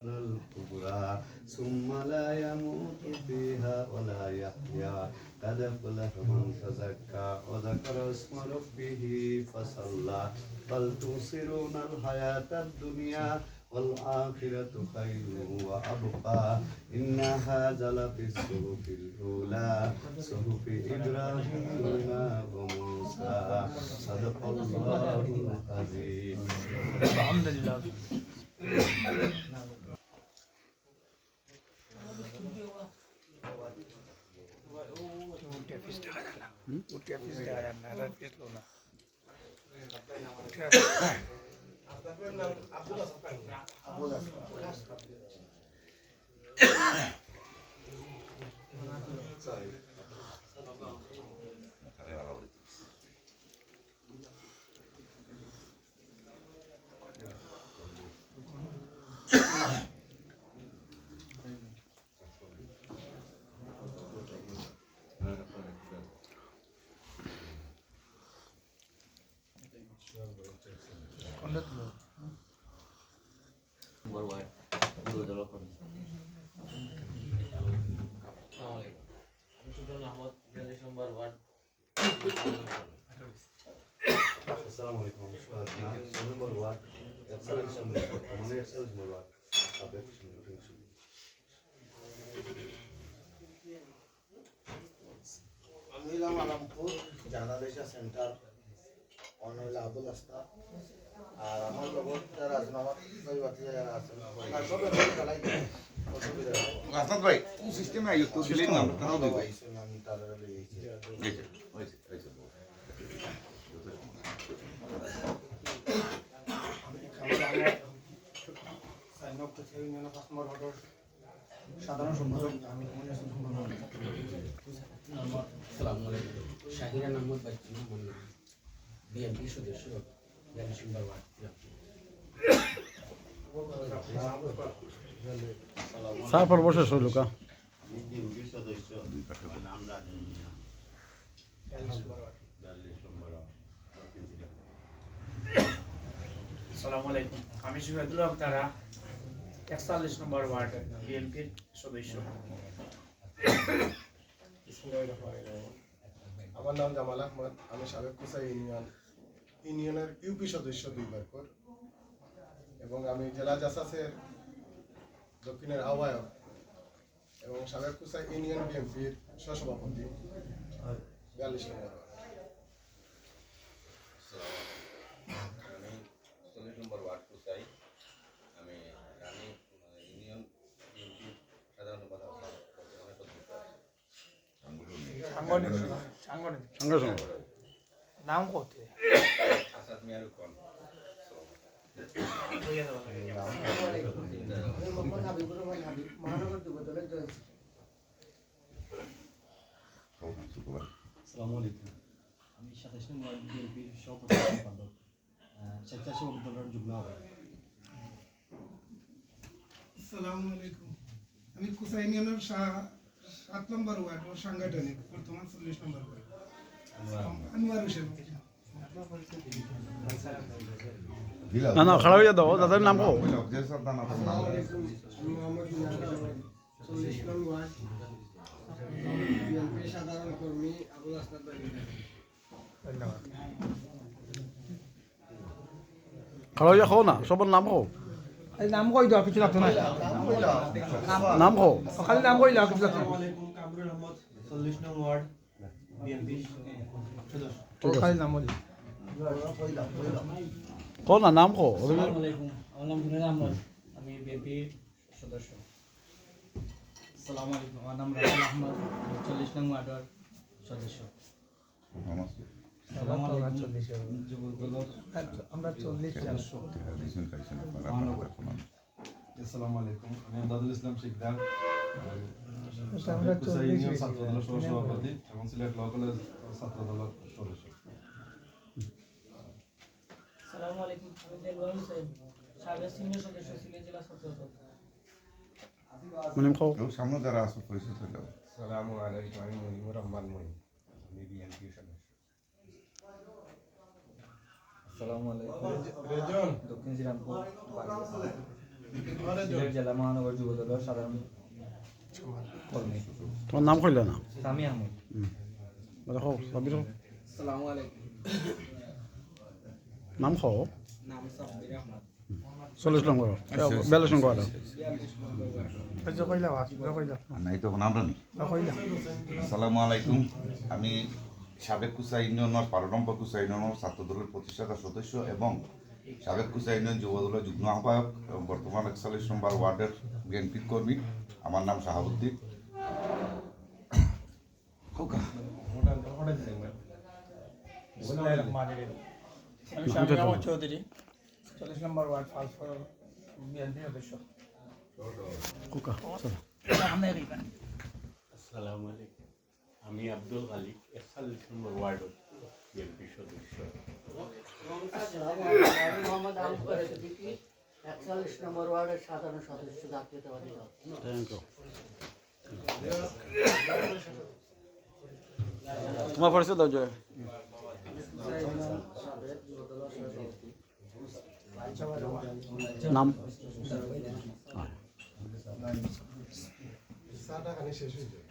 الكبرى ثم لا يموت فيها ولا يحيا قد أفلح من تزكى وذكر اسم ربه فصلى بل تؤثرون الحياة الدنيا والآخرة خير وأبقى إن هذا لفي الصحف الأولى صحف إبراهيم وموسى صدق الله العظيم. الحمد لله. Alampur জানাদেশা centre অনল আবুল আস্তা আর আমার লগত যারা আছেন আমার দৈবাতি যারা আছেন সবে চালাই অসুবিধা আসাদ ভাই কোন সিস্টেমে আইও তো দিলেন না তাও দেব আমি তারা লইছি হইছে সাধারণ সম্পাদক আমি আসসালামু আলাইকুম। শাহিরা নামত বাচ্চু মোহাম্মদ বিএনপি সদস্য 42 নম্বর ওয়ার্ড। সাফার বসে সলুকা সদস্য আমরা আসসালামু আলাইকুম। আমি শহীদুল হক তারা 41 নম্বর ওয়ার্ড বিএনপির সদস্য। আমার নাম জামাল আহমদ, আমি সাবেক কুসাই ইউনিয়নের ইউপি সদস্য 2 বার পর এবং আমি জেলা জাসাসের দক্ষিণের আহ্বায়ক এবং সাবেক কুসাই ইউনিয়ন বিএনপির সহসভাপতি 42 নম্বর ওয়ার্ড। আমি 40 নম্বর ওয়ার্ড কোসাই আমি রানী ইউনিয়ন ইউপি সাধারণ সম্পাদক নাম কত? আসাদ মিয়ারু কোন আসসালামু আলাইকুম। আমি 27 নম্বর বিএনপির সভাপতি সম্পাদক স্বেচ্ছাসেবক দলের যুগ্ম আহ্বায়ক। আসসালামু আলাইকুম। আমি কুসা ইউনিয়নের 7 নম্বর ওয়ার্ড ও সাংগঠনিক বর্তমান 40 নম্বর ওয়ার্ড আনোয়ার হোসেন। না না খারাপ হয়ে দাও দাদার নাম কো। আমি মোহাম্মদ মিনার 40 নম্বর ওয়ার্ড বিএনপি সাধারণ কর্মী আবুল আস্তাদ ভাই। ধন্যবাদ। খারাপ হয়ে খাও না সবার নাম কো। নাম কই দাও, কিছু লাগতো না। নাম কো খালি নাম কই দাও, কিছু লাগতো না। কামরুল আহমদ 40 নম্বর ওয়ার্ড বিএনপি সদস্য। খালি নাম বলি। কো না নাম কো। আসসালামু আলাইকুম। আমার নাম গুনার আহমদ, আমি বিএনপি সদস্য। আসসালামু আলাইকুম। আমার নাম রাহুল আহমদ, 40 নং ওয়ার্ডের সদস্য। আসসালামু আলাইকুম। যুবক দলের আমরা 40 জন। আসসালামু আলাইকুম। আমি দাদুল ইসলাম শিকদার, আমরা কুসাই 40 ইউনিয়ন ছাত্র দলের সহসভাপতি এবং সিলেট ল কলেজ ছাত্র দলের সদস্য। আসসালামু আলাইকুম। আমি দেলওয়ার হোসেন, সাবেক সিনিয়র সদস্য সিলেট জেলা ছাত্র দল। মানে খাও সামনে যারা আছে পরিচিত দাও। আসসালামু আলাইকুম। আমি মনিমুর রহমান মনি, আমি বিএনপি সদস্য। আসসালামু আলাইকুম। দক্ষিণ শ্রীরামপুর সিলেট জেলা মহানগর যুব দলের সাধারণ কর্মী তোমার নাম কইলে না সামি আহমদ। দেখো সাবির আসসালামু আলাইকুম। নাম খাও নাম সাব্বির আহমদ। 40 নম্বর 42 নম্বর নাই তো আমরা নি আসসালামু আলাইকুম। আমি সাবেক কুচা ইউনিয়নের 12 নম্বর কুচা ইউনিয়নের ছাত্র দলের প্রতিষ্ঠাতা সদস্য এবং সাবেক কুচা ইউনিয়ন যুব দলের যুগ্ম আহ্বায়ক এবং বর্তমান 41 নম্বর ওয়ার্ডের বিএনপি কর্মী। আমার নাম শাহাবুদ্দিন। আমি শামীম আহমদ চৌধুরী 40 নম্বর ওয়ার্ড ফালফর বিএনপি সদস্য। কুকা চলো আসসালামু আলাইকুম। আমি আব্দুল খালিক 41 নম্বর ওয়ার্ড বিএনপি সদস্য। আমি মোহাম্মদ আলমগীর সিদ্দিকী 41 নম্বর ওয়ার্ডের সাধারণ সদস্য জাতীয়তাবাদী দল। থ্যাংক ইউ তোমার পরিচয় দাও জয় নাম চাটা খানি শেষ হয়ে যায়